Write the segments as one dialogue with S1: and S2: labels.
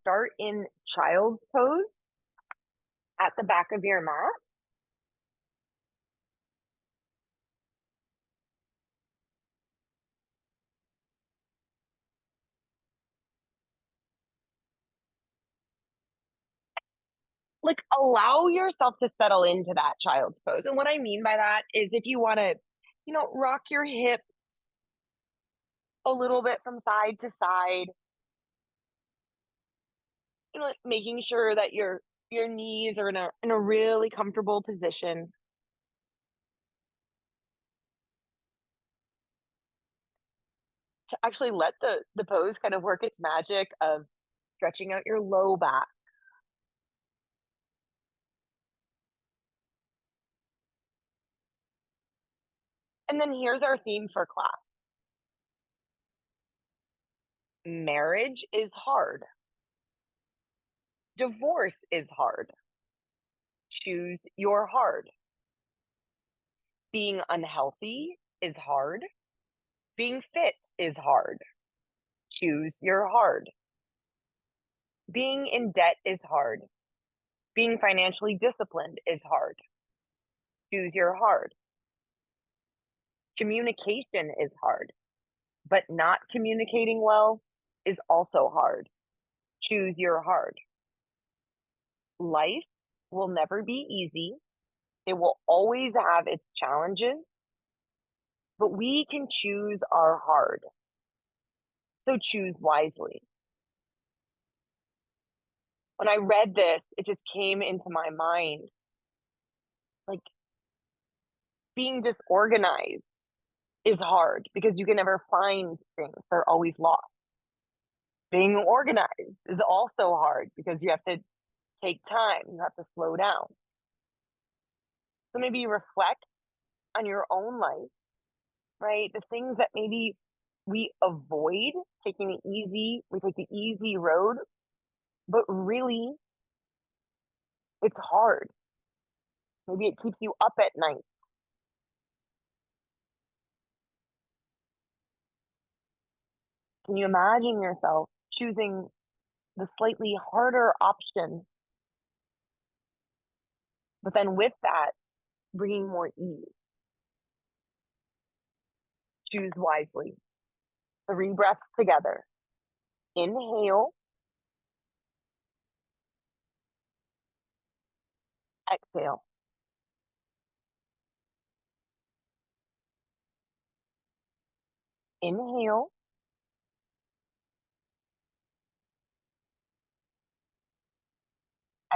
S1: start in child's pose at the back of your mat. Like, allow yourself to settle into that child's pose. And what I mean by that is if you want to, rock your hip a little bit from side to side, like making sure that your knees are in a really comfortable position. To actually let the pose kind of work its magic of stretching out your low back. And then here's our theme for class. Marriage is hard. Divorce is hard. Choose your hard. Being unhealthy is hard. Being fit is hard. Choose your hard. Being in debt is hard. Being financially disciplined is hard. Choose your hard. Communication is hard, but not communicating well is also hard. Choose your hard. Life will never be easy. It will always have its challenges, but we can choose our hard. So choose wisely. When I read this, it just came into my mind like being disorganized is hard because you can never find things, they're always lost. Being organized is also hard because you have to take time, you have to slow down. So maybe reflect on your own life, right? The things that maybe we avoid taking it easy, we take the easy road, but really it's hard. Maybe it keeps you up at night. Can you imagine yourself choosing the slightly harder option, but then with that, bringing more ease? Choose wisely. 3 breaths together. Inhale, exhale. Inhale,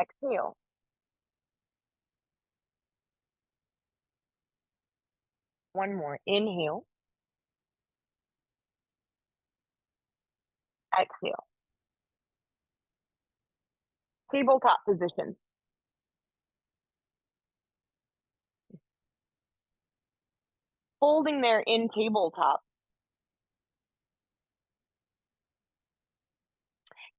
S1: exhale. One more. Inhale, exhale. Tabletop position. Holding there in tabletop.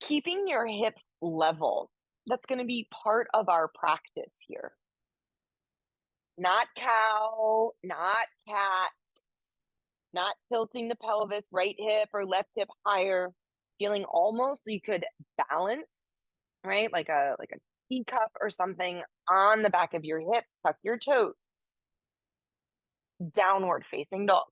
S1: Keeping your hips level. That's going to be part of our practice here. Not cow, not cat, not tilting the pelvis, right hip or left hip higher, feeling almost so you could balance, right? Like a teacup or something on the back of your hips, tuck your toes. Downward facing dog.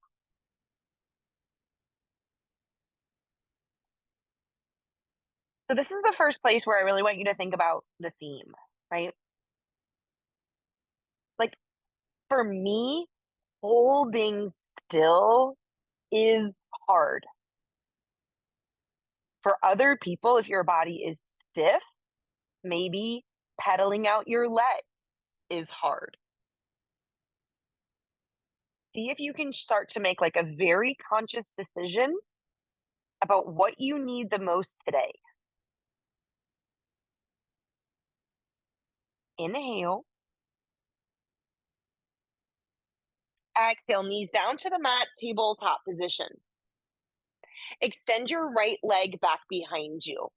S1: So this is the first place where I really want you to think about the theme, right? Like for me, holding still is hard. For other people, if your body is stiff, maybe pedaling out your leg is hard. See if you can start to make like a very conscious decision about what you need the most today. Inhale. Exhale, knees down to the mat, tabletop position. Extend your right leg back behind you.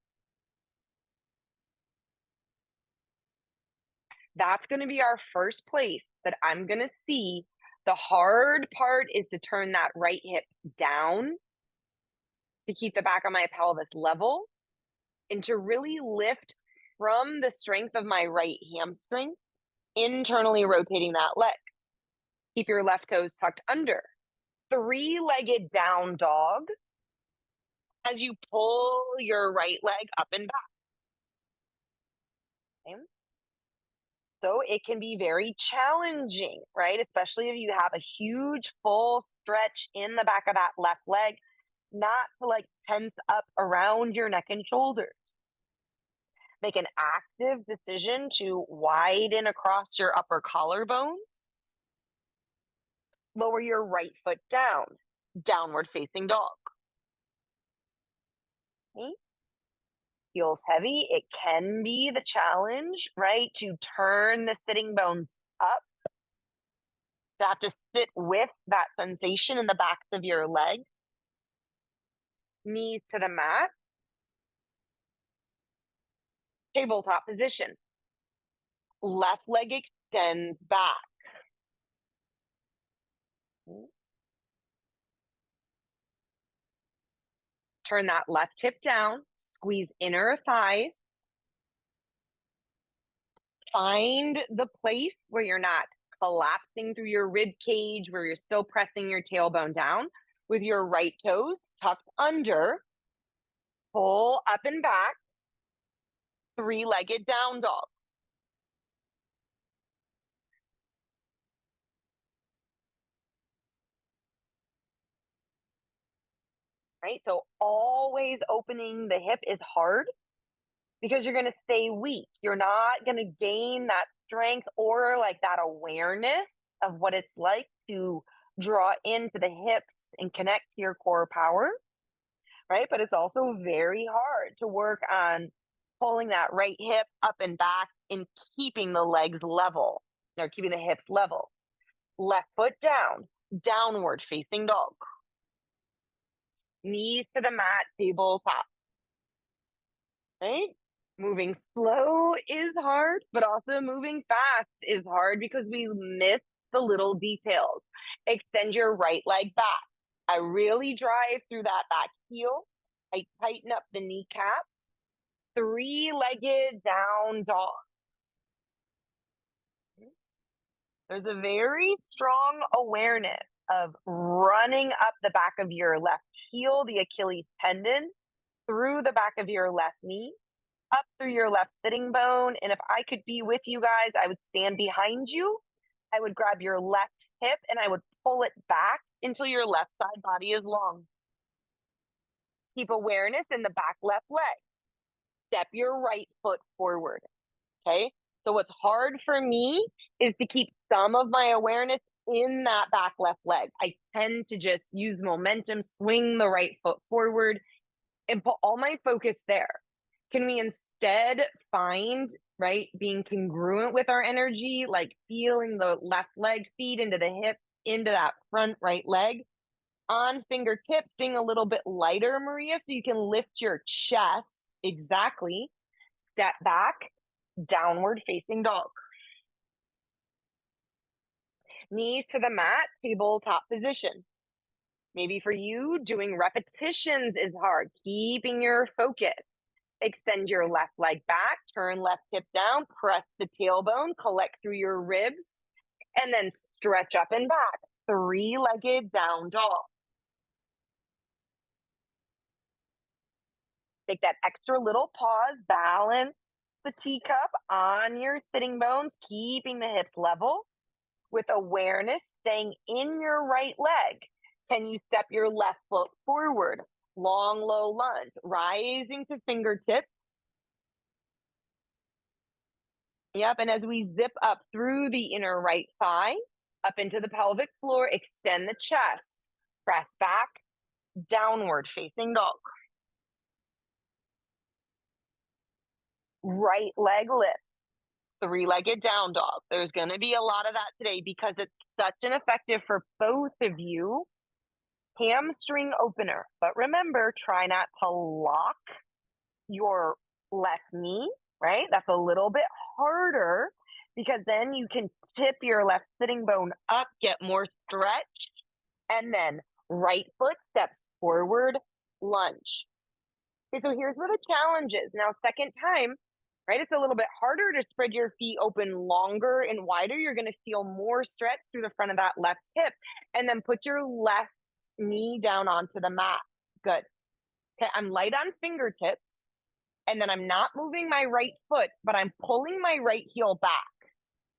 S1: That's going to be our first place that I'm going to see. The hard part is to turn that right hip down to keep the back of my pelvis level and to really lift from the strength of my right hamstring, internally rotating that leg. Keep your left toes tucked under. Three-legged down dog as you pull your right leg up and back. Okay? So it can be very challenging, right? Especially if you have a huge full stretch in the back of that left leg, not to like tense up around your neck and shoulders. Make an active decision to widen across your upper collarbone. Lower your right foot down, downward facing dog. Okay? Feels heavy. It can be the challenge, right? To turn the sitting bones up, to have to sit with that sensation in the backs of your legs. Knees to the mat. Tabletop position. Left leg extends back. Turn that left hip down. Squeeze inner thighs. Find the place where you're not collapsing through your rib cage, where you're still pressing your tailbone down with your right toes tucked under. Pull up and back. Three-legged down dog. Right? So always opening the hip is hard because you're going to stay weak. You're not going to gain that strength or like that awareness of what it's like to draw into the hips and connect to your core power, right? But it's also very hard to work on pulling that right hip up and back and keeping the legs level, or keeping the hips level. Left foot down, downward facing dog. Knees to the mat, tabletop. Right? Moving slow is hard, but also moving fast is hard because we miss the little details. Extend your right leg back. I really drive through that back heel. I tighten up the kneecap. Three-legged down dog. There's a very strong awareness of running up the back of your left heel, the Achilles tendon, through the back of your left knee, up through your left sitting bone. And if I could be with you guys, I would stand behind you. I would grab your left hip and I would pull it back until your left side body is long. Keep awareness in the back left leg. Step your right foot forward. Okay. So what's hard for me is to keep some of my awareness in that back left leg. I tend to just use momentum, swing the right foot forward, and put all my focus there. Can we instead find, right, being congruent with our energy, like feeling the left leg feed into the hip, into that front right leg, on fingertips, being a little bit lighter, Maria, so you can lift your chest. Exactly. Step back, downward facing dog. Knees to the mat, tabletop position. Maybe for you, doing repetitions is hard, keeping your focus. Extend your left leg back, turn left hip down, press the tailbone, collect through your ribs, and then stretch up and back. Three-legged down dog. Take that extra little pause, balance the teacup on your sitting bones, keeping the hips level with awareness, staying in your right leg. Can you step your left foot forward? Long, low lunge, rising to fingertips. Yep, and as we zip up through the inner right thigh, up into the pelvic floor, extend the chest, press back, downward facing dog. Right leg lift, three-legged down dog. There's going to be a lot of that today because it's such an effective for both of you hamstring opener. But remember, try not to lock your left knee, right? That's a little bit harder because then you can tip your left sitting bone up, get more stretch, and then right foot steps forward, lunge. Okay, so here's where the challenge is. Now, second time, right? It's a little bit harder to spread your feet open longer and wider. You're going to feel more stretch through the front of that left hip. And then put your left knee down onto the mat. Good. Okay, I'm light on fingertips. And then I'm not moving my right foot, but I'm pulling my right heel back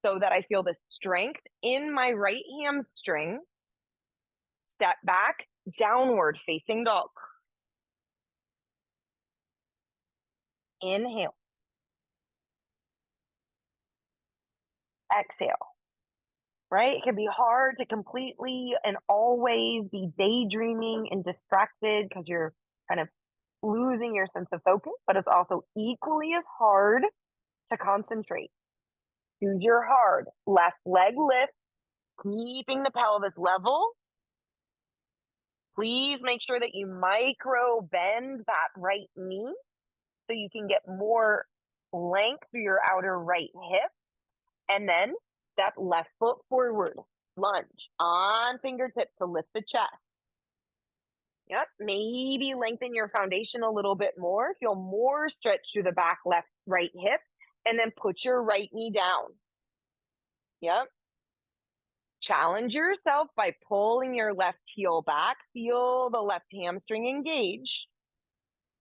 S1: so that I feel the strength in my right hamstring. Step back, downward facing dog. Inhale. Exhale. Right? It can be hard to completely and always be daydreaming and distracted because you're kind of losing your sense of focus, but it's also equally as hard to concentrate. Choose your hard. Left leg lift, keeping the pelvis level. Please make sure that you micro bend that right knee so you can get more length through your outer right hip. And then step left foot forward. Lunge on fingertips to lift the chest. Yep, maybe lengthen your foundation a little bit more. Feel more stretch through the back left, right hip. And then put your right knee down. Yep. Challenge yourself by pulling your left heel back. Feel the left hamstring engage.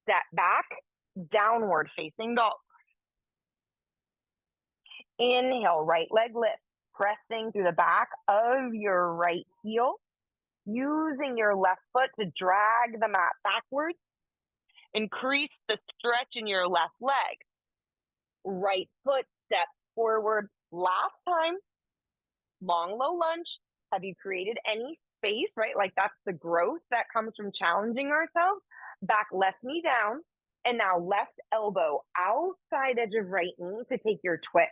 S1: Step back, downward facing dog. Inhale, right leg lift. Pressing through the back of your right heel. Using your left foot to drag the mat backwards. Increase the stretch in your left leg. Right foot steps forward. Last time. Long, low lunge. Have you created any space, right? Like that's the growth that comes from challenging ourselves. Back left knee down. And now left elbow outside edge of right knee to take your twist.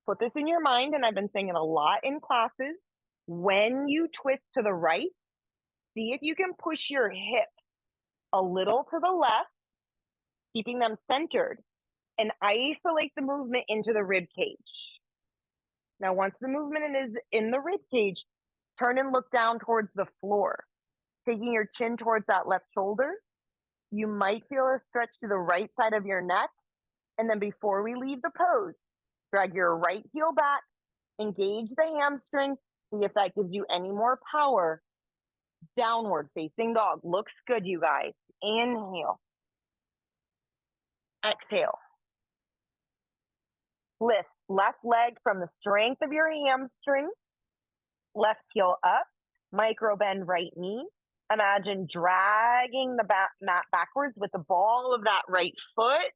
S1: Put this in your mind, and I've been saying it a lot in classes. When you twist to the right, see if you can push your hip a little to the left, keeping them centered, and isolate the movement into the rib cage. Now, once the movement is in the rib cage, turn and look down towards the floor, taking your chin towards that left shoulder. You might feel a stretch to the right side of your neck. And then before we leave the pose, drag your right heel back, engage the hamstring, see if that gives you any more power. Downward facing dog. Looks good, you guys. Inhale. Exhale. Lift left leg from the strength of your hamstring. Left heel up. Micro bend right knee. Imagine dragging the mat backwards with the ball of that right foot.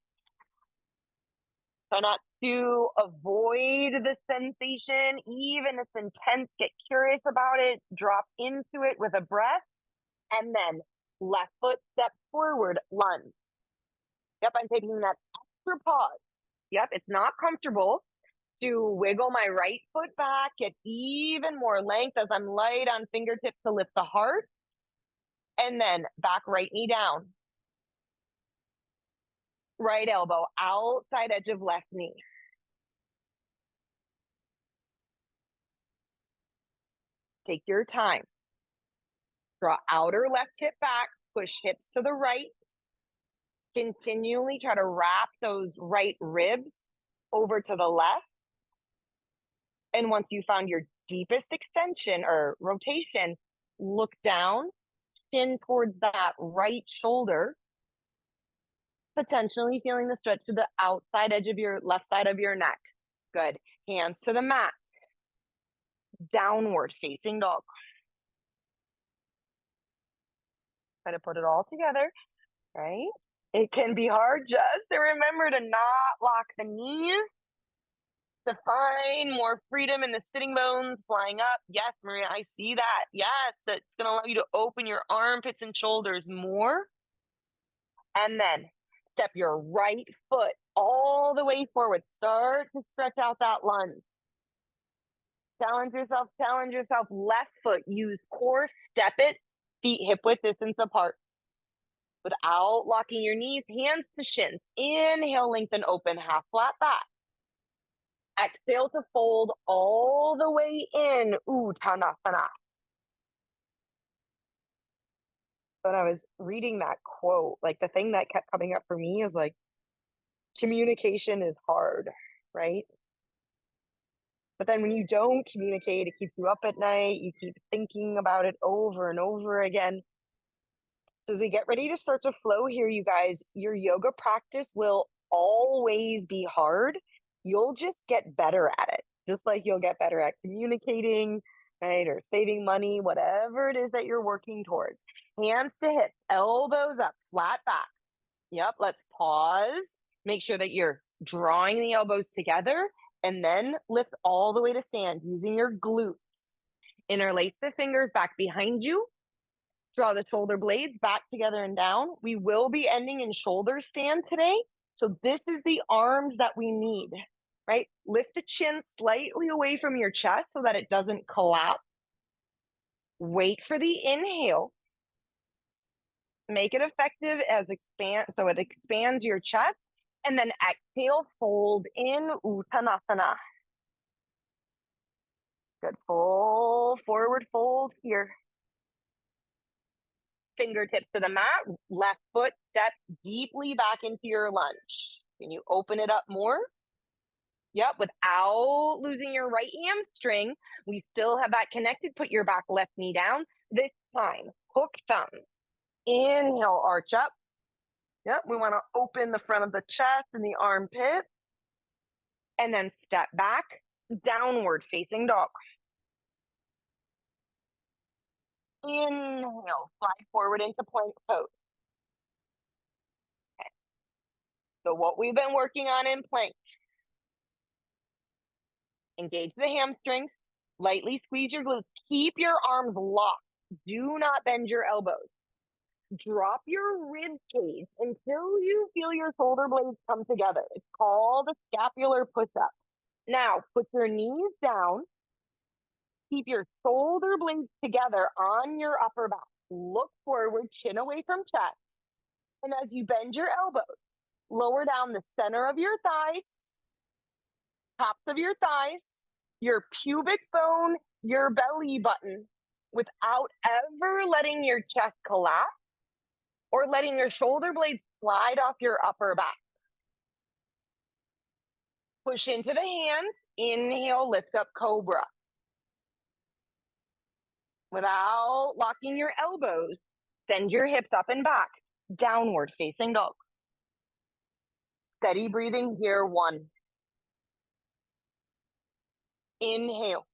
S1: Try not to avoid the sensation, even if it's intense. Get curious about it. Drop into it with a breath. And then left foot step forward, lunge. Yep, I'm taking that extra pause. Yep, it's not comfortable to wiggle my right foot back, get even more length as I'm light on fingertips to lift the heart. And then back right knee down. Right elbow outside edge of left knee. Take your time. Draw outer left hip back, push hips to the right. Continually try to wrap those right ribs over to the left. And once you found your deepest extension or rotation, look down, chin towards that right shoulder, potentially feeling the stretch to the outside edge of your left side of your neck. Good. Hands to the mat. Downward facing dog. Try to put it all together, right? It can be hard just to remember to not lock the knees, to find more freedom in the sitting bones, flying up. Yes, Maria, I see that. Yes, that's going to allow you to open your armpits and shoulders more. And then step your right foot all the way forward. Start to stretch out that lunge. Challenge yourself, challenge yourself. Left foot, use core, step it, feet hip width distance apart. Without locking your knees, hands to shins. Inhale, lengthen, open, half flat back. Exhale to fold all the way in, Uttanasana. when I was reading that quote, like the thing that kept coming up for me is like communication is hard, right? But then when you don't communicate, it keeps you up at night. You keep thinking about it over and over again. So as we get ready to start to flow here, you guys, your yoga practice will always be hard. You'll just get better at it, just like you'll get better at communicating, right? Or saving money, whatever it is that you're working towards. Hands to hips, elbows up, flat back. Yep, let's pause. Make sure that you're drawing the elbows together and then lift all the way to stand using your glutes. Interlace the fingers back behind you. Draw the shoulder blades back together and down. We will be ending in shoulder stand today. So this is the arms that we need, right? Lift the chin slightly away from your chest so that it doesn't collapse. Wait for the inhale. Make it effective as expand, so it expands your chest. And then exhale, fold in, Uttanasana. Good, full forward fold here. Fingertips to the mat, left foot steps deeply back into your lunge. Can you open it up more? Yep, without losing your right hamstring, we still have that connected. Put your back left knee down. This time, hook thumb. Inhale, arch up. Yep, we want to open the front of the chest and the armpit. And then step back, downward facing dog. Inhale, slide forward into plank pose. Okay. So what we've been working on in plank, engage the hamstrings, lightly squeeze your glutes, keep your arms locked. Do not bend your elbows. Drop your rib cage until you feel your shoulder blades come together. It's called a scapular push-up. Now, put your knees down. Keep your shoulder blades together on your upper back. Look forward, chin away from chest. And as you bend your elbows, lower down the center of your thighs, tops of your thighs, your pubic bone, your belly button, without ever letting your chest collapse or letting your shoulder blades slide off your upper back. Push into the hands. Inhale, lift up cobra. Without locking your elbows, send your hips up and back. Downward facing dog. Steady breathing here. 1. Inhale.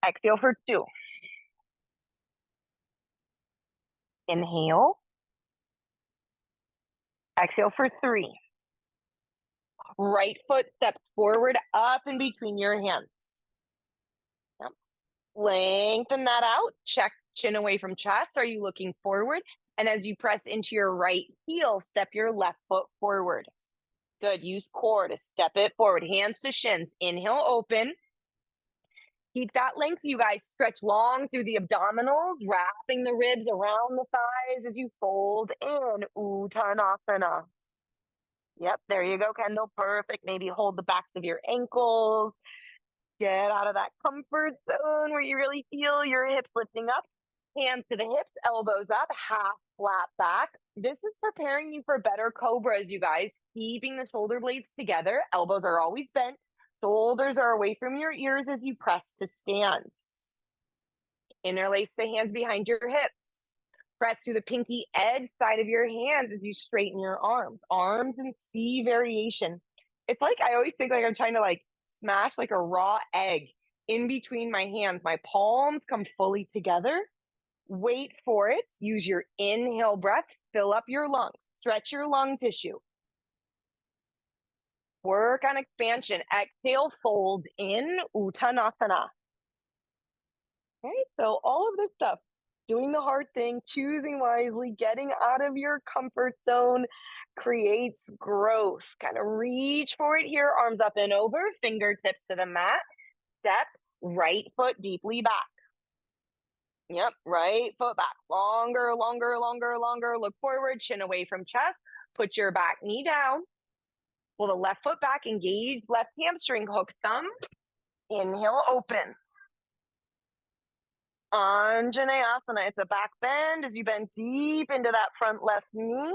S1: Exhale for 2. Inhale. Exhale for 3. Right foot steps forward up in between your hands. Yep. Lengthen that out. Check chin away from chest. Are you looking forward? And as you press into your right heel, step your left foot forward. Good. Use core to step it forward. Hands to shins. Inhale, open. Keep that length, you guys. Stretch long through the abdominals, wrapping the ribs around the thighs as you fold in. Uttanasana. Yep, there you go, Kendall. Perfect. Maybe hold the backs of your ankles. Get out of that comfort zone where you really feel your hips lifting up. Hands to the hips, elbows up, half flat back. This is preparing you for better cobras, you guys. Keeping the shoulder blades together. Elbows are always bent. Shoulders are away from your ears as you press to stance. Interlace the hands behind your hips. Press through the pinky edge side of your hands as you straighten your arms. Arms in C variation. It's like I always think like I'm trying to like smash like a raw egg in between my hands. My palms come fully together. Wait for it. Use your inhale breath. Fill up your lungs. Stretch your lung tissue. Work on expansion. Exhale, fold in, Uttanasana. Okay, so all of this stuff, doing the hard thing, choosing wisely, getting out of your comfort zone creates growth. Kind of reach for it here, arms up and over, fingertips to the mat. Step right foot deeply back. Yep, right foot back. Longer, longer, longer, longer. Look forward, chin away from chest. Put your back knee down. Pull the left foot back, engage left hamstring, hook thumb. Inhale, open. Anjaneyasana. It's a back bend as you bend deep into that front left knee.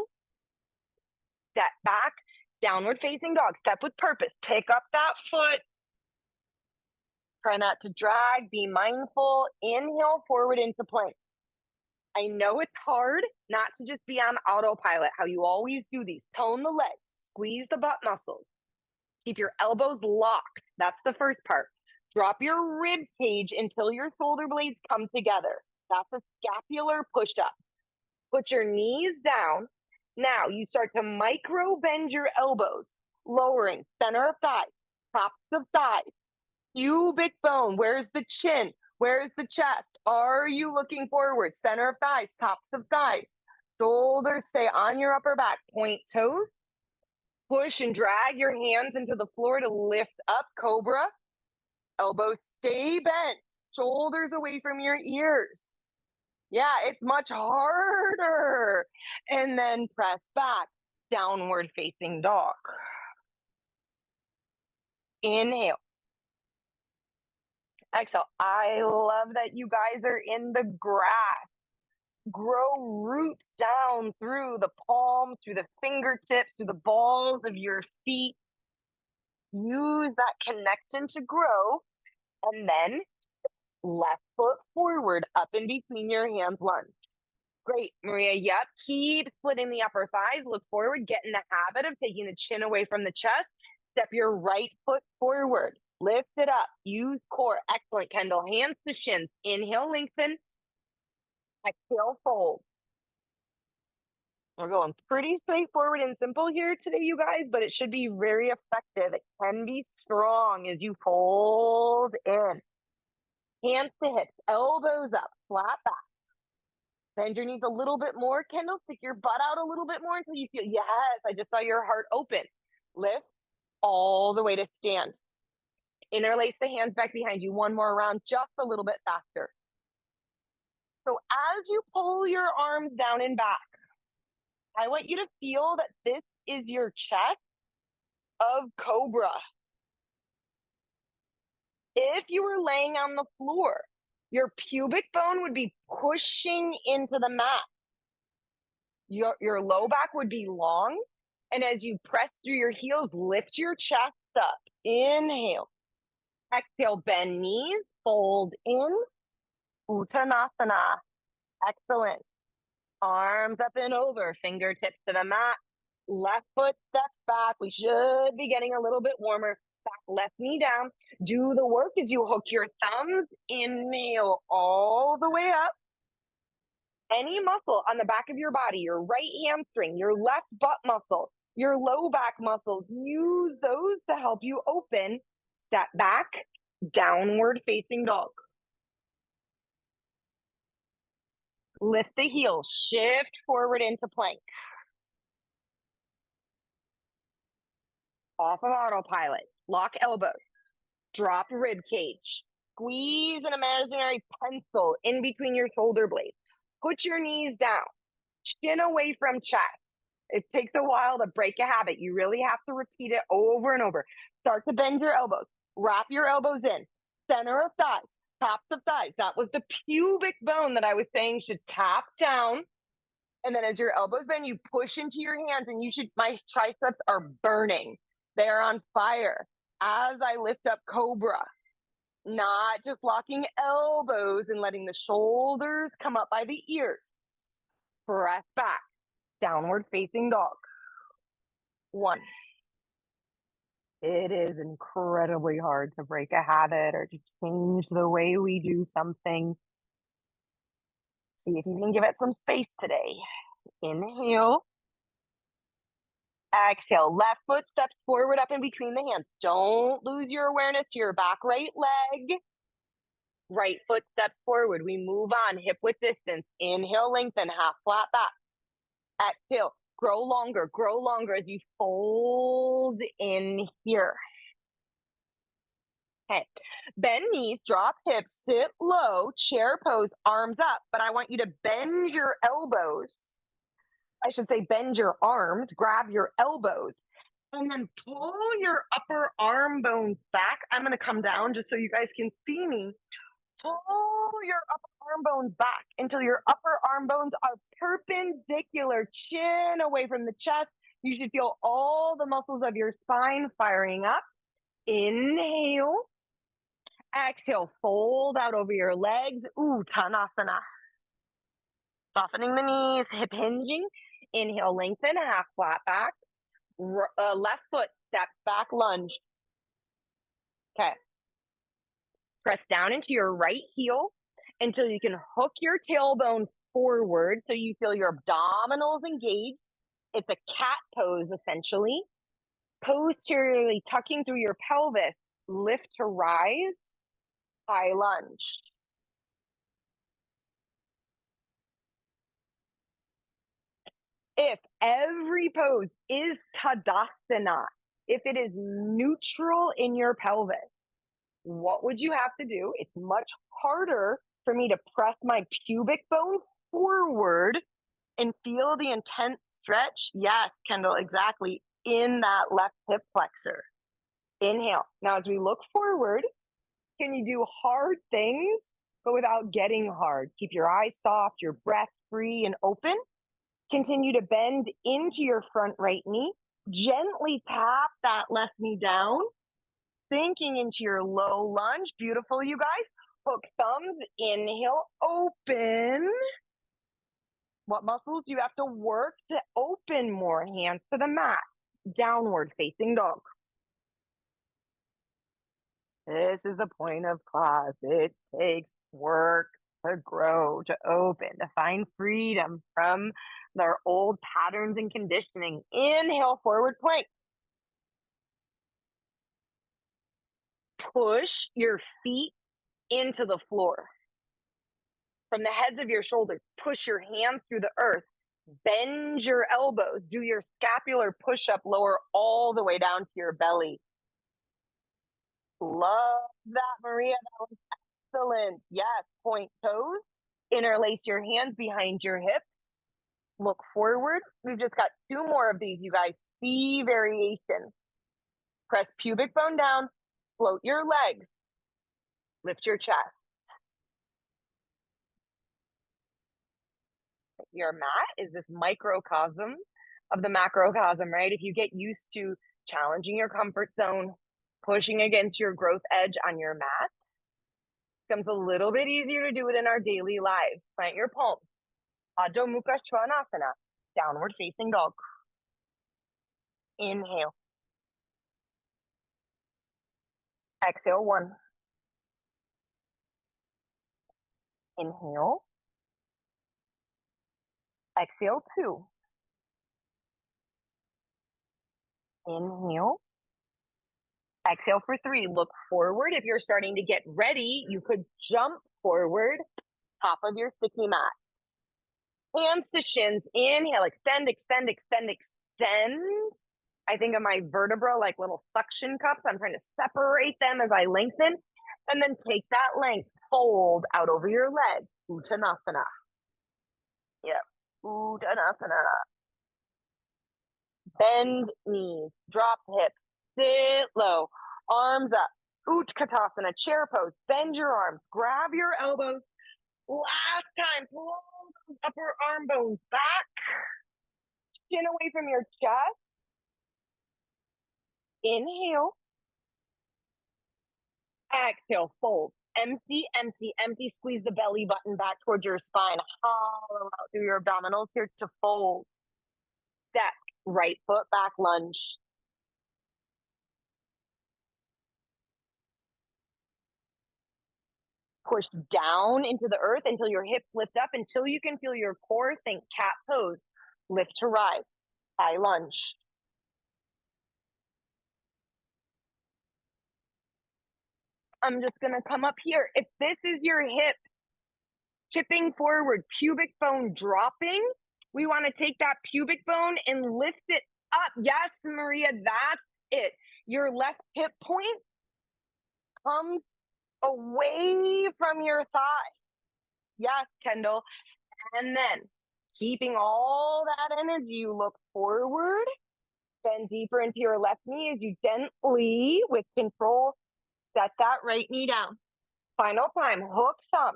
S1: Step back, downward facing dog. Step with purpose. Pick up that foot. Try not to drag. Be mindful. Inhale forward into plank. I know it's hard not to just be on autopilot, how you always do these. Tone the legs. Squeeze the butt muscles. Keep your elbows locked. That's the first part. Drop your rib cage until your shoulder blades come together. That's a scapular push-up. Put your knees down. Now you start to micro bend your elbows, lowering center of thighs, tops of thighs, pubic bone. Where's the chin? Where's the chest? Are you looking forward? Center of thighs, tops of thighs. Shoulders stay on your upper back. Point toes. Push and drag your hands into the floor to lift up, cobra. Elbows stay bent. Shoulders away from your ears. Yeah, it's much harder. And then press back, downward facing dog. Inhale. Exhale. I love that you guys are in the grass. Grow roots down through the palms, through the fingertips, through the balls of your feet. Use that connection to grow. And then left foot forward, up in between your hands, lunge. Great, Maria. Yep. Keep splitting the upper thighs. Look forward. Get in the habit of taking the chin away from the chest. Step your right foot forward. Lift it up. Use core. Excellent, Kendall. Hands to shins. Inhale, lengthen. Exhale, fold. We're going pretty straightforward and simple here today, you guys, but it should be very effective. It can be strong as you fold in. Hands to hips, elbows up, flat back. Bend your knees a little bit more, Kendall. Stick your butt out a little bit more until you feel, yes, I just saw your heart open. Lift all the way to stand. Interlace the hands back behind you. One more round, just a little bit faster. So as you pull your arms down and back, I want you to feel that this is your chest of cobra. If you were laying on the floor, your pubic bone would be pushing into the mat. Your low back would be long. And as you press through your heels, lift your chest up. Inhale. Exhale, bend knees, fold in. Uttanasana. Excellent. Arms up and over, fingertips to the mat. Left foot steps back. We should be getting a little bit warmer. Back, left knee down. Do the work as you hook your thumbs. Inhale all the way up. Any muscle on the back of your body, your right hamstring, your left butt muscle, your low back muscles, use those to help you open. Step back, downward facing dog. Lift the heels, shift forward into plank. Off of autopilot, lock elbows, drop rib cage, squeeze an imaginary pencil in between your shoulder blades. Put your knees down, chin away from chest. It takes a while to break a habit. You really have to repeat it over and over. Start to bend your elbows, wrap your elbows in, center of thighs, tops of thighs. That was the pubic bone that I was saying should tap down. And then as your elbows bend, you push into your hands and my triceps are burning. They're on fire as I lift up cobra, not just locking elbows and letting the shoulders come up by the ears. Press back, downward facing dog. 1. It is incredibly hard to break a habit or to change the way we do something. See if you can give it some space today. Inhale. Exhale, left foot steps forward up in between the hands. Don't lose your awareness to your back right leg. Right foot steps forward. We move on, hip width distance. Inhale, lengthen, half flat back. Exhale, grow longer as you fold in here. Okay, bend knees, drop hips, sit low, chair pose, arms up. But I want you to bend your elbows. I should say bend your arms, grab your elbows, and then pull your upper arm bones back. I'm going to come down just so you guys can see me. Pull your upper arm bones back until your upper arm bones are perpendicular, chin away from the chest. You should feel all the muscles of your spine firing up. Inhale. Exhale, fold out over your legs. Uttanasana. Softening the knees, hip hinging. Inhale, lengthen, half flat back. Left foot steps back, lunge. Okay. Press down into your right heel until you can hook your tailbone forward so you feel your abdominals engaged. It's a cat pose, essentially. Posteriorly tucking through your pelvis. Lift to rise. High lunge. If every pose is Tadasana, if it is neutral in your pelvis, what would you have to do? It's much harder for me to press my pubic bone forward and feel the intense stretch. Yes, Kendall, exactly. In that left hip flexor. Inhale. Now, as we look forward, can you do hard things, but without getting hard? Keep your eyes soft, your breath free and open. Continue to bend into your front right knee. Gently tap that left knee down. Sinking into your low lunge. Beautiful, you guys. Hook thumbs. Inhale. Open. What muscles do you have to work to open more? Hands to the mat. Downward facing dog. This is the point of class. It takes work to grow, to open, to find freedom from their old patterns and conditioning. Inhale, forward plank. Push your feet into the floor. From the heads of your shoulders, push your hands through the earth. Bend your elbows. Do your scapular push-up, lower all the way down to your belly. Love that, Maria. That was excellent. Yes, point toes. Interlace your hands behind your hips. Look forward. We've just got 2 more of these, you guys. C variation. Press pubic bone down. Float your legs. Lift your chest. Your mat is this microcosm of the macrocosm, right? If you get used to challenging your comfort zone, pushing against your growth edge on your mat, it becomes a little bit easier to do it in our daily lives. Plant your palms. Adho Mukha Svanasana, downward facing dog. Inhale. Exhale, 1. Inhale. Exhale, 2. Inhale. Exhale for 3. Look forward. If you're starting to get ready, you could jump forward, top of your sticky mat. Hands to shins. Inhale, extend, extend, extend, extend. I think of my vertebra like little suction cups. I'm trying to separate them as I lengthen. And then take that length, fold out over your legs. Uttanasana. Yep. Uttanasana. Bend knees, drop hips, sit low, arms up. Utkatasana, chair pose. Bend your arms, grab your elbows. Last time, pull those upper arm bones back. Chin away from your chest. Inhale. Exhale, fold. Empty, empty, empty. Squeeze the belly button back towards your spine. Hollow out through your abdominals here to fold. Step, right foot back, lunge. Push down into the earth until your hips lift up, until you can feel your core. Think cat pose. Lift to rise. High lunge. I'm just going to come up here. If this is your hip tipping forward, pubic bone dropping, we want to take that pubic bone and lift it up. Yes, Maria, that's it. Your left hip point comes away from your thigh. Yes, Kendall. And then keeping all that energy, you look forward, bend deeper into your left knee as you gently, with control, set that right knee down. Final time, hook thumb.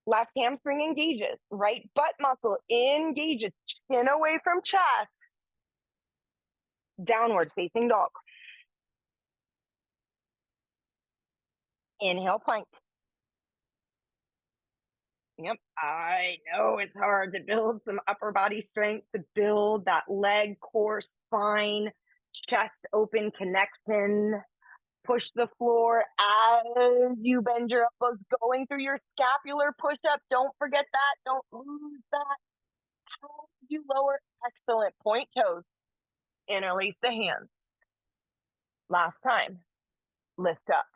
S1: Left hamstring engages, right butt muscle engages, chin away from chest. Downward facing dog. Inhale, plank. Yep, I know it's hard to build some upper body strength, to build that leg, core, spine, chest open connection. Push the floor as you bend your elbows, going through your scapular push-up. Don't forget that. Don't lose that. How you lower? Excellent. Point toes. Interlace the hands. Last time. Lift up.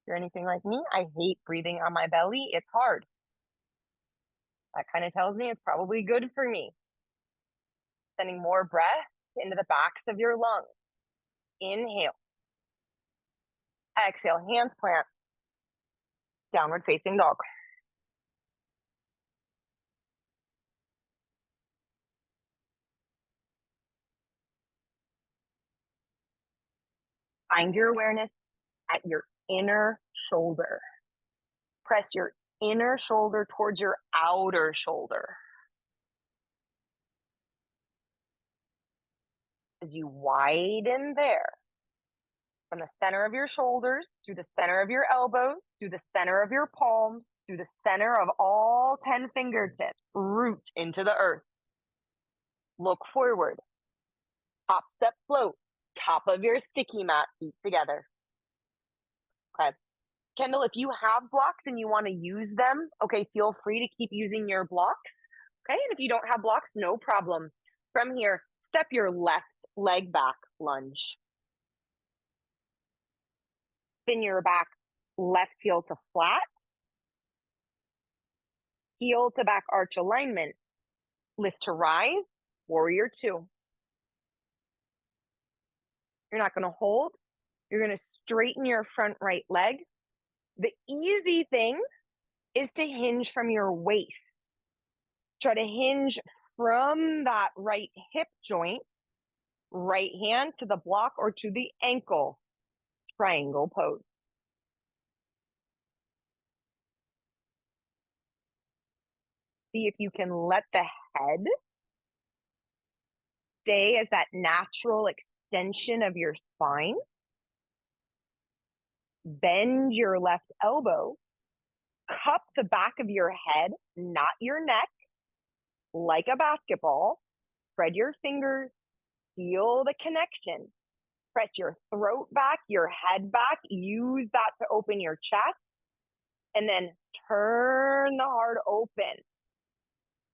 S1: If you're anything like me, I hate breathing on my belly. It's hard. That kind of tells me it's probably good for me. Sending more breath into the backs of your lungs. Inhale. Exhale, hands plant. Downward facing dog. Find your awareness at your inner shoulder. Press your inner shoulder towards your outer shoulder. As you widen there, from the center of your shoulders, through the center of your elbows, through the center of your palms, through the center of all 10 fingertips, root into the earth. Look forward. Top step float. Top of your sticky mat, feet together. Okay. Kendall, if you have blocks and you want to use them, okay, feel free to keep using your blocks. Okay, and if you don't have blocks, no problem. From here, step your left leg back, lunge. Spin your back, left heel to flat. Heel to back arch alignment. Lift to rise, warrior two. You're not going to hold. You're going to straighten your front right leg. The easy thing is to hinge from your waist. Try to hinge from that right hip joint, right hand to the block or to the ankle. Triangle pose. See if you can let the head stay as that natural extension of your spine. Bend your left elbow. Cup the back of your head, not your neck, like a basketball. Spread your fingers. Feel the connection. Press your throat back, your head back. Use that to open your chest. And then turn the heart open.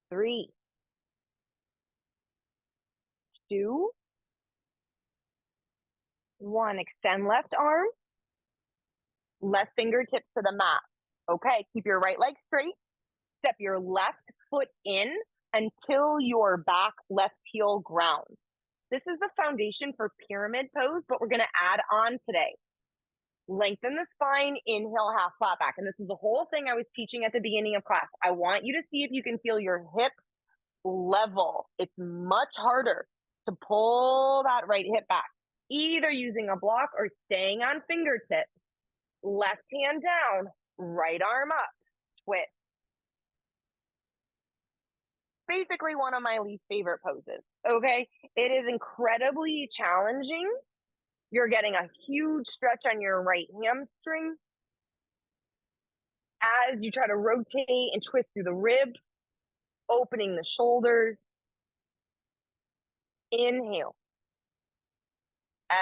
S1: 3, 2, 1. Extend left arm. Left fingertips to the mat. Okay, keep your right leg straight. Step your left foot in until your back left heel grounds. This is the foundation for pyramid pose, but we're going to add on today. Lengthen the spine, inhale, half flat back. And this is the whole thing I was teaching at the beginning of class. I want you to see if you can feel your hip level. It's much harder to pull that right hip back, either using a block or staying on fingertips. Left hand down, right arm up, twist. Basically one of my least favorite poses, okay? It is incredibly challenging. You're getting a huge stretch on your right hamstring as you try to rotate and twist through the ribs, opening the shoulders. Inhale.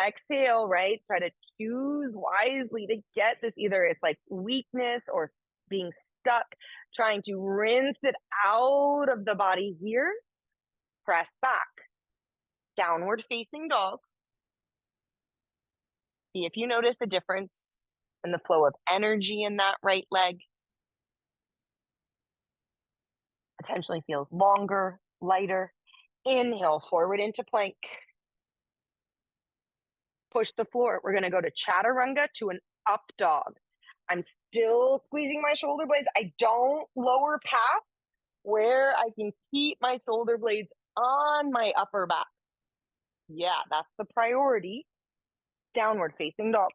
S1: Exhale, right? Try to choose wisely to get this. Either it's like weakness or being stuck, trying to rinse it out of the body here. Press back. Downward facing dog. See if you notice a difference in the flow of energy in that right leg. Potentially feels longer, lighter. Inhale, forward into plank. Push the floor. We're going to go to chaturanga to an up dog. I'm still squeezing my shoulder blades. I don't lower past where I can keep my shoulder blades on my upper back. Yeah, that's the priority. Downward facing dog.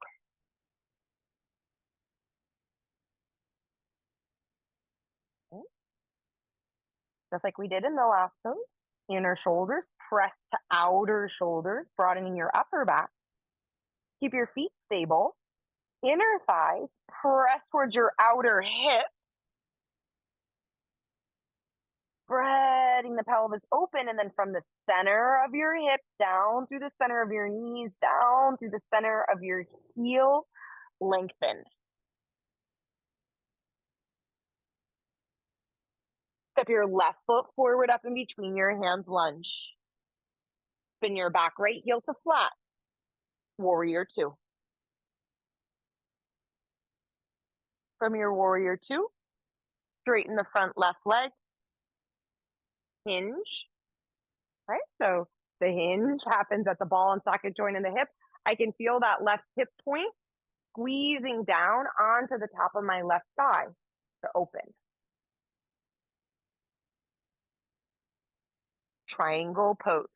S1: just like we did in the last pose. Inner shoulders, press to outer shoulders, broadening your upper back. Keep your feet stable. Inner thighs, press towards your outer hip. Spreading the pelvis open, and then from the center of your hips down through the center of your knees, down through the center of your heel, lengthen. Step your left foot forward up in between your hands, lunge. Spin your back right heel to flat. Warrior two. From your warrior two, straighten the front left leg. Hinge. Right? So the hinge happens at the ball and socket joint in the hip. I can feel that left hip point squeezing down onto the top of my left thigh to open. Triangle pose.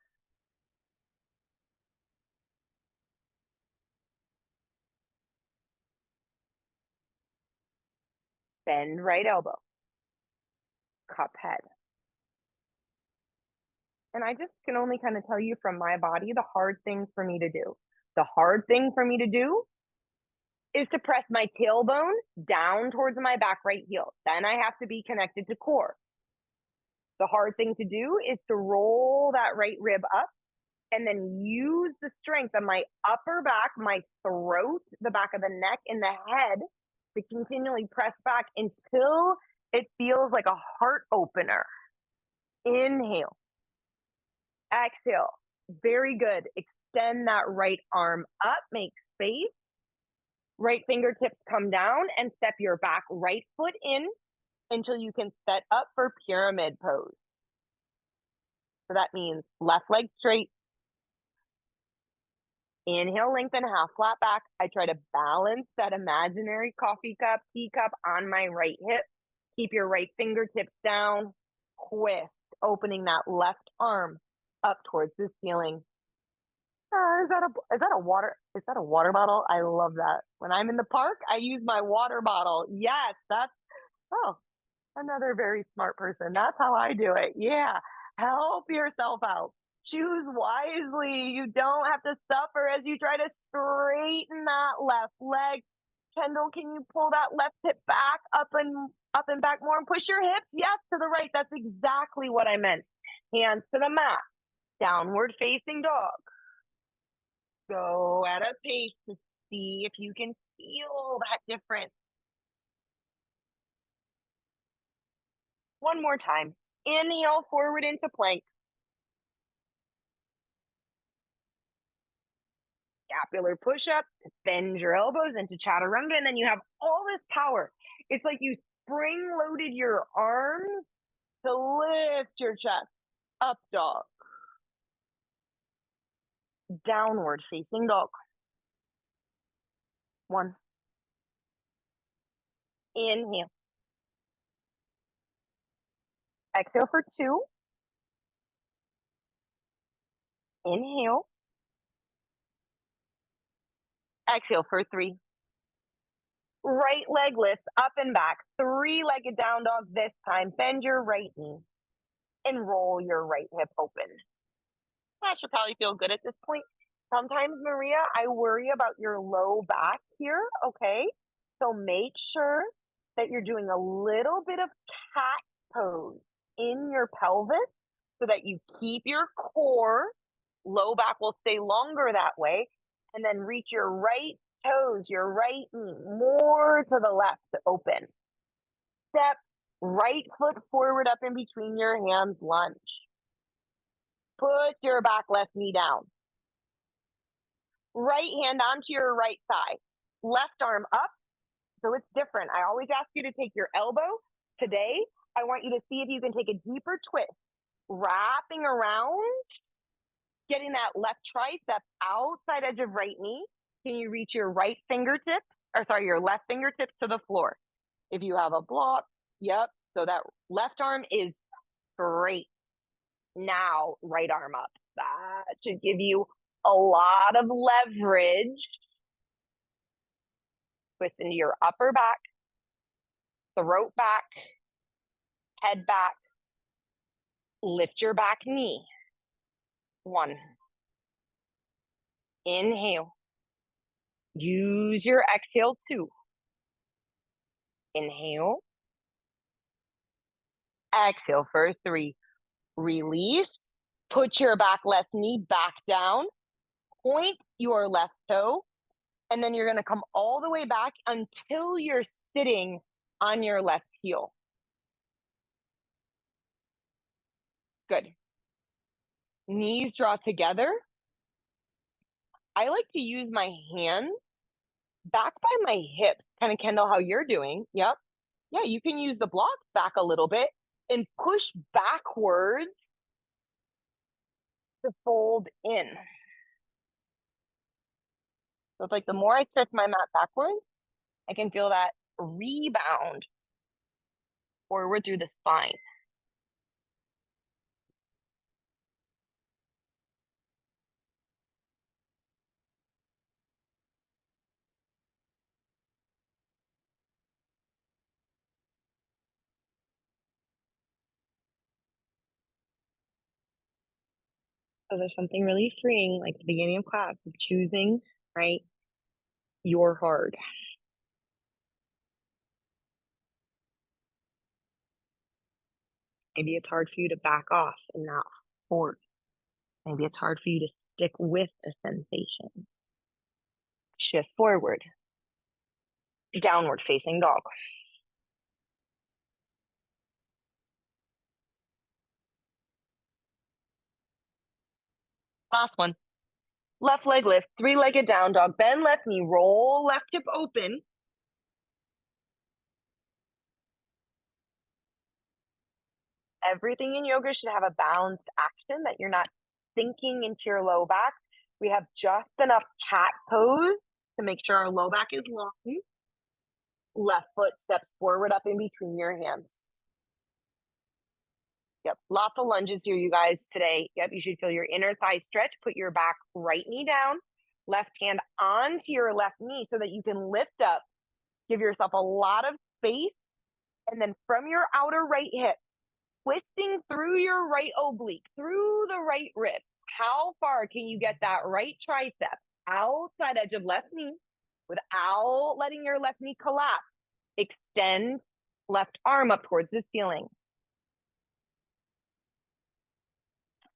S1: Bend right elbow. Cup head. And I just can only kind of tell you from my body the hard thing for me to do. The hard thing for me to do is to press my tailbone down towards my back right heel. Then I have to be connected to core. The hard thing to do is to roll that right rib up and then use the strength of my upper back, my throat, the back of the neck, and the head to continually press back until it feels like a heart opener. Inhale. Exhale. Very good. Extend that right arm up, make space. Right fingertips come down and step your back right foot in until you can set up for pyramid pose. So that means left leg straight. Inhale, lengthen, half flat back. I try to balance that imaginary coffee cup, teacup on my right hip. Keep your right fingertips down. Twist, opening that left arm up towards the ceiling. Is that a water bottle? I love that. When I'm in the park, I use my water bottle. Yes, another very smart person. That's how I do it. Yeah. Help yourself out. Choose wisely. You don't have to suffer as you try to straighten that left leg. Kendall, can you pull that left hip back up and back more and push your hips? Yes, to the right. That's exactly what I meant. Hands to the mat. Downward facing dog. Go at a pace to see if you can feel that difference. One more time. Inhale forward into plank. Scapular push-up. Bend your elbows into chaturanga, and then you have all this power. It's like you spring-loaded your arms to lift your chest. Up dog. Downward facing dog. One. Inhale. Exhale for two. Inhale. Exhale for three. Right leg lifts up and back. Three-legged down dog this time. Bend your right knee and roll your right hip open. That should probably feel good at this point. Sometimes, Maria, I worry about your low back here, okay? So make sure that you're doing a little bit of cat pose in your pelvis so that you keep your core. Low back will stay longer that way. And then reach your right toes, your right knee, more to the left to open. Step right foot forward up in between your hands, lunge. Put your back left knee down. Right hand onto your right thigh. Left arm up. So it's different. I always ask you to take your elbow. Today, I want you to see if you can take a deeper twist. Wrapping around, getting that left tricep outside edge of right knee. Can you reach your your left fingertips to the floor? If you have a block, yep. So that left arm is straight. Now, right arm up. That should give you a lot of leverage. Twist into your upper back, throat back, head back, Lift your back knee. 1. Inhale. Use your exhale. 2. Inhale. Exhale for 3. Release. Put your back left knee back down. Point your left toe. And then you're going to come all the way back until you're sitting on your left heel. Good. Knees draw together. I like to use my hands back by my hips, kind of, Kendall, how you're doing. Yep. Yeah, you can use the blocks back a little bit and push backwards to fold in. So it's like the more I stretch my mat backwards, I can feel that rebound forward through the spine. So there's something really freeing, like the beginning of class, of choosing, right, your hard. Maybe it's hard for you to back off and not force. Maybe it's hard for you to stick with a sensation. Shift forward. Downward facing dog. Last one. Left leg lift, 3-legged down dog. Bend left knee, roll left hip open. Everything in yoga should have a balanced action, that you're not sinking into your low back. We have just enough cat pose to make sure our low back is long. Left foot steps forward up in between your hands. Yep, lots of lunges here, you guys, today. Yep, you should feel your inner thigh stretch. Put your back right knee down, left hand onto your left knee so that you can lift up. Give yourself a lot of space. And then from your outer right hip, twisting through your right oblique, through the right rib. How far can you get that right tricep outside edge of left knee without letting your left knee collapse? Extend left arm up towards the ceiling.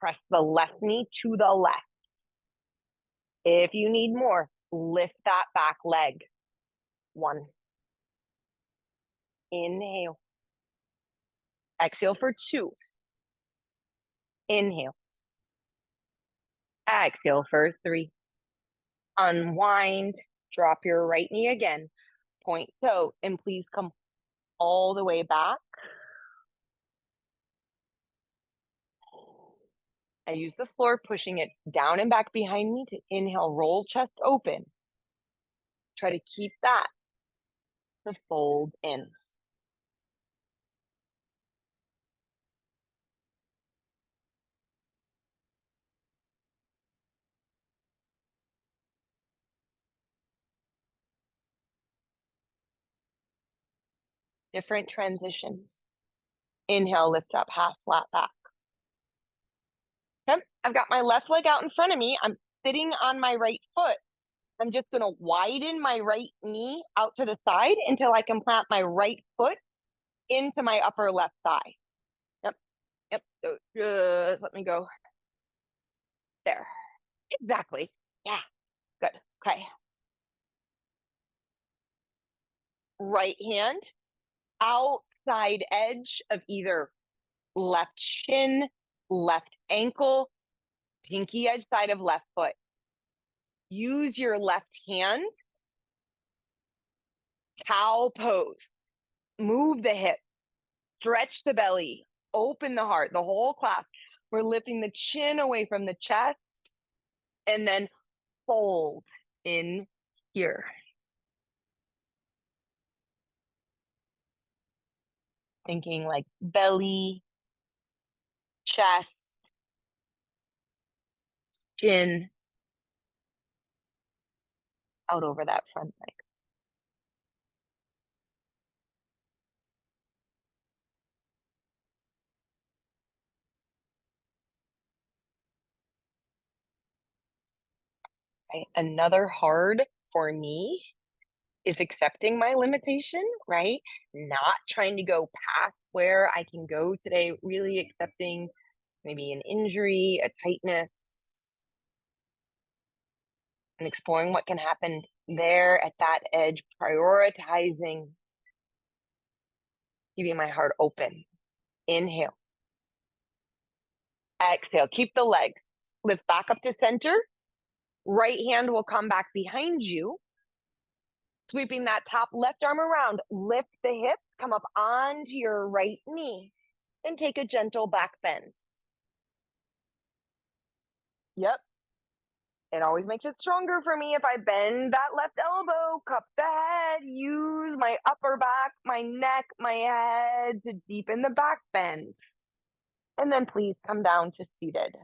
S1: Press the left knee to the left. If you need more, lift that back leg. 1. Inhale. Exhale for 2. Inhale. Exhale for 3. Unwind. Drop your right knee again. Point toe, and please come all the way back. I use the floor, pushing it down and back behind me to inhale, roll chest open. Try to keep that to fold in. Different transitions. Inhale, lift up, half flat back. Okay, I've got my left leg out in front of me. I'm sitting on my right foot. I'm just going to widen my right knee out to the side until I can plant my right foot into my upper left thigh. Yep. Yep. So just let me go. There. Exactly. Yeah. Good. Okay. Right hand outside edge of either left shin, left ankle, pinky edge side of left foot. Use your left hand. Cow pose. Move the hip. Stretch the belly. Open the heart. The whole class. We're lifting the chin away from the chest. And then fold in here. Thinking like belly, chest, chin, out over that front leg. right? Another hard for me is accepting my limitation, right? Not trying to go past where I can go today, really accepting maybe an injury, a tightness, and exploring what can happen there at that edge, prioritizing keeping my heart open. Inhale, exhale, keep the legs, lift back up to center. Right hand will come back behind you, sweeping that top left arm around. Lift the hip, come up onto your right knee, and take a gentle back bend. Yep. It always makes it stronger for me if I bend that left elbow, cup the head, use my upper back, my neck, my head to deepen the back bend. And then please come down to seated.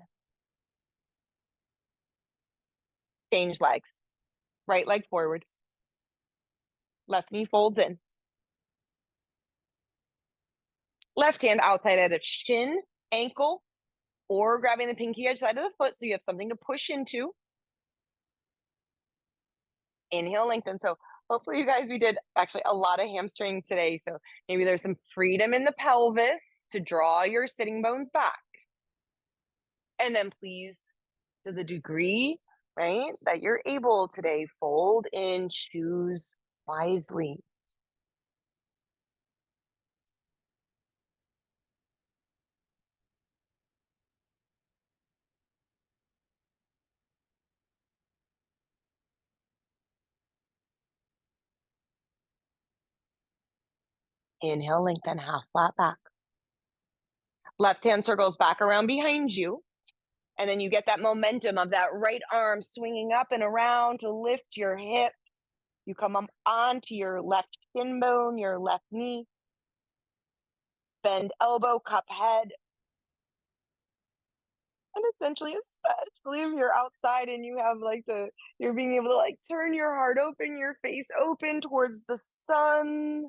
S1: Change legs. Right leg forward. Left knee folds in. Left hand outside edge of shin, ankle, or grabbing the pinky edge side of the foot so you have something to push into. Inhale, lengthen. So hopefully you guys, we did actually a lot of hamstring today. So maybe there's some freedom in the pelvis to draw your sitting bones back. And then please, to the degree, right, that you're able today, fold in, choose wisely. Inhale, lengthen, half flat back. Left hand circles back around behind you. And then you get that momentum of that right arm swinging up and around to lift your hip. You come up onto your left shin bone, your left knee. Bend elbow, cup head. And essentially, especially if you're outside and you have like you're being able to like turn your heart open, your face open towards the sun.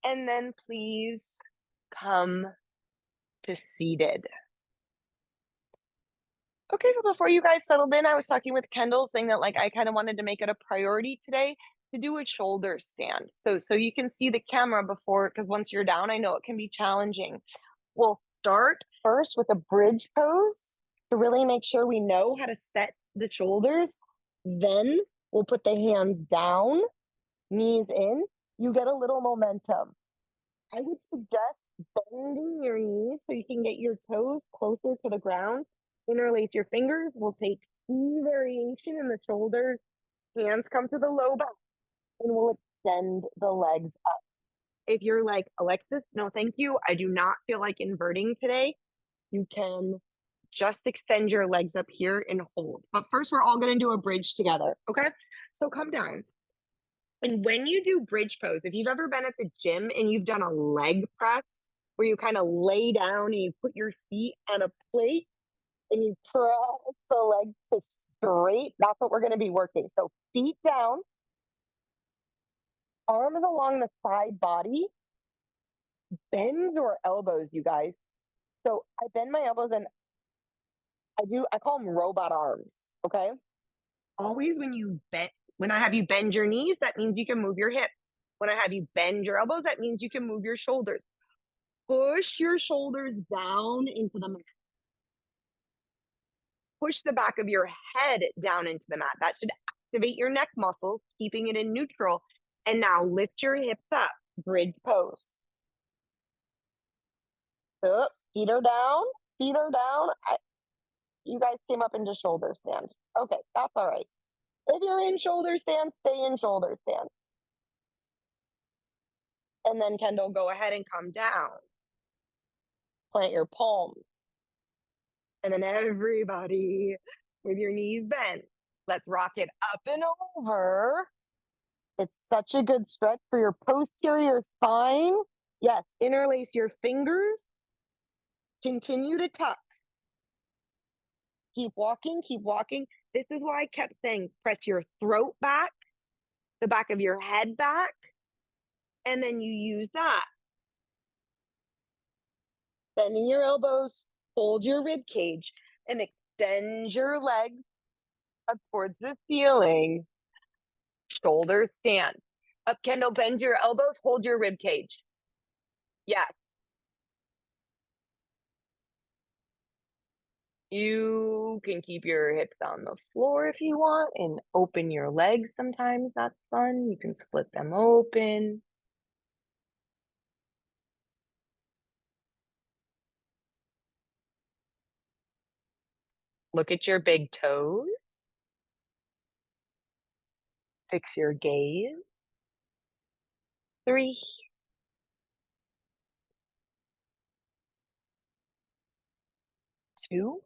S1: And then please come to seated. Okay, so before you guys settled in, I was talking with Kendall saying that like I kind of wanted to make it a priority today to do a shoulder stand. So you can see the camera before, because once you're down, I know it can be challenging. We'll start first with a bridge pose to really make sure we know how to set the shoulders. Then we'll put the hands down, knees in. You get a little momentum. I would suggest bending your knees so you can get your toes closer to the ground. Interlace your fingers. We'll take C variation in the shoulders. Hands come to the low back, and we'll extend the legs up. If you're like, Alexis, no thank you, I do not feel like inverting today, you can just extend your legs up here and hold. But first, we're all going to do a bridge together, okay? So come down. And when you do bridge pose, if you've ever been at the gym and you've done a leg press where you kind of lay down and you put your feet on a plate and you press the leg to straight, that's what we're going to be working. So feet down, arms along the side body, bend your elbows, you guys. So I bend my elbows and I call them robot arms, okay? Always when I have you bend your knees, that means you can move your hips. When I have you bend your elbows, that means you can move your shoulders. Push your shoulders down into the mat. Push the back of your head down into the mat. That should activate your neck muscles, keeping it in neutral. And now lift your hips up, bridge pose. Up, feet are down, feet are down. You guys came up into shoulder stand. Okay, that's all right. If you're in shoulder stand, stay in shoulder stand. And then Kendall, go ahead and come down. Plant your palms. And then everybody with your knees bent. Let's rock it up and over. It's such a good stretch for your posterior spine. Yes, interlace your fingers. Continue to tuck. Keep walking, keep walking. This is why I kept saying press your throat back, the back of your head back, and then you use that. Bending your elbows, hold your rib cage, and extend your legs Up towards the ceiling. Shoulders stand. Up, Kendall, bend your elbows, hold your rib cage. Yes. You can keep your hips on the floor if you want and open your legs sometimes. That's fun. You can split them open. Look at your big toes. Fix your gaze. 3, 2,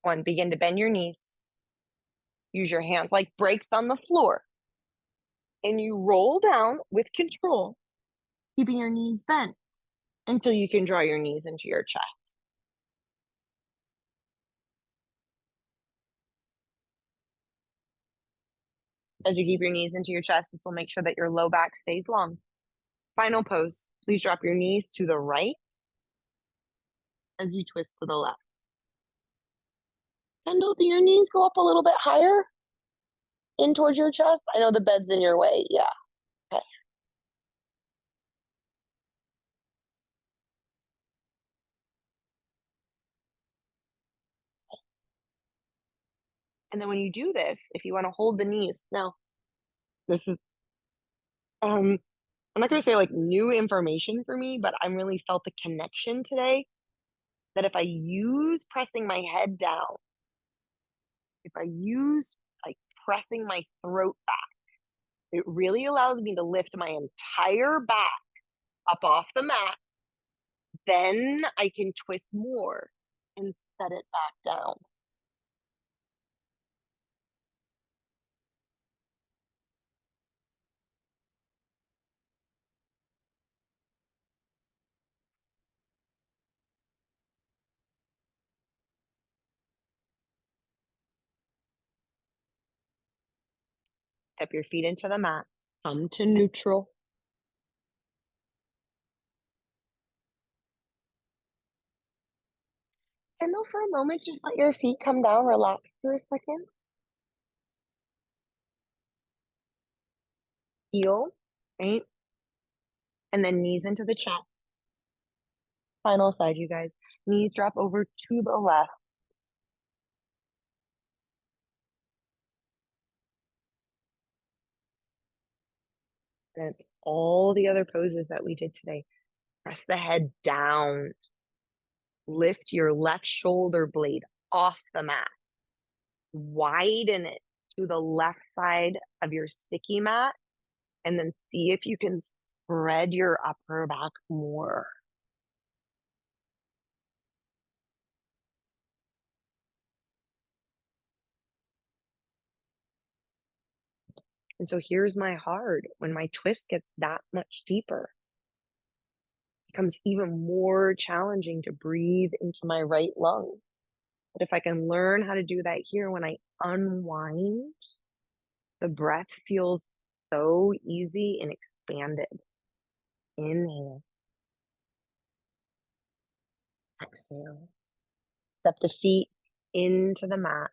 S1: 1. Begin to bend your knees. Use your hands like brakes on the floor. And you roll down with control, keeping your knees bent until you can draw your knees into your chest. As you keep your knees into your chest, this will make sure that your low back stays long. Final pose. Please drop your knees to the right as you twist to the left. Kendall, do your knees go up a little bit higher in towards your chest? I know the bed's in your way. Yeah. Okay. And then when you do this, if you want to hold the knees, now this is I'm not gonna say like new information for me, but I'm really felt the connection today that if I use pressing my head down, if I use like pressing my throat back, it really allows me to lift my entire back up off the mat. Then I can twist more and set it back down. Step your feet into the mat. Come to neutral. And then for a moment, just let your feet come down, relax for a second. Heel, right? And then knees into the chest. Final side, you guys. Knees drop over to the left. And all the other poses that we did today. Press the head down. Lift your left shoulder blade off the mat. Widen it to the left side of your sticky mat. And then see if you can spread your upper back more. And so here's my hard. When my twist gets that much deeper, it becomes even more challenging to breathe into my right lung. But if I can learn how to do that here, when I unwind, the breath feels so easy and expanded. Inhale, exhale. Step the feet into the mat.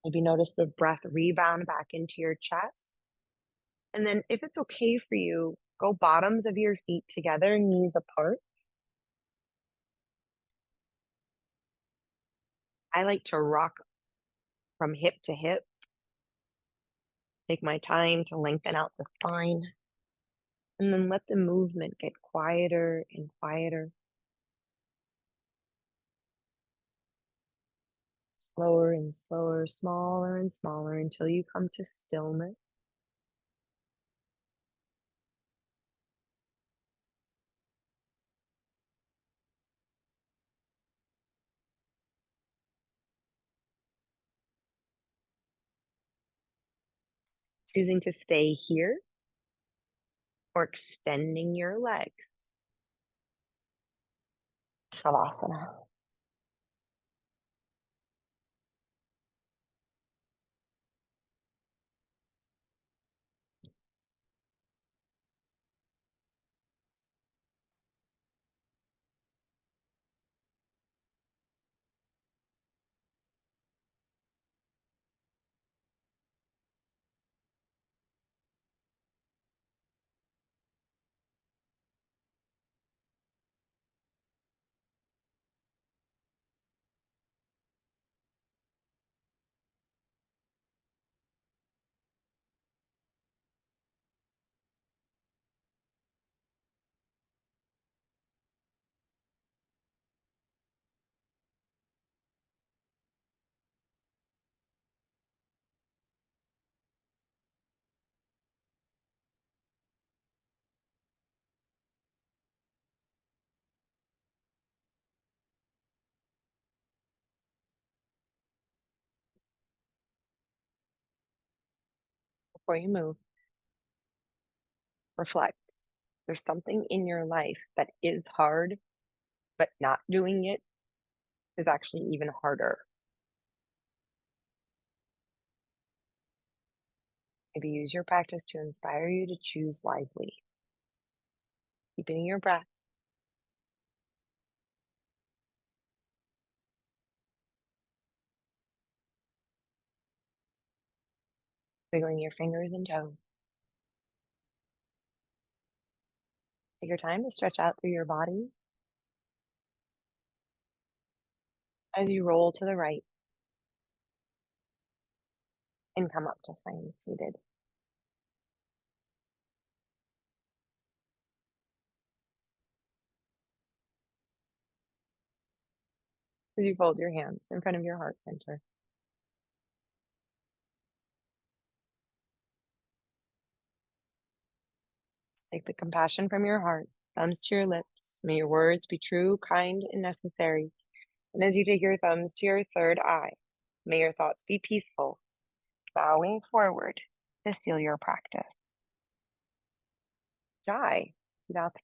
S1: Maybe notice the breath rebound back into your chest. And then if it's okay for you, go bottoms of your feet together, knees apart. I like to rock from hip to hip. Take my time to lengthen out the spine. And then let the movement get quieter and quieter. Slower and slower, smaller and smaller until you come to stillness. Choosing to stay here or extending your legs. Shavasana. before you move, reflect. There's something in your life that is hard, but not doing it is actually even harder. Maybe use your practice to inspire you to choose wisely. Keeping your breath, wiggling your fingers and toes. Take your time to stretch out through your body as you roll to the right and come up to spine seated. As you fold your hands in front of your heart center. Take the compassion from your heart, thumbs to your lips. May your words be true, kind, and necessary. And as you take your thumbs to your third eye, may your thoughts be peaceful, bowing forward to seal your practice. Jai, Siddharth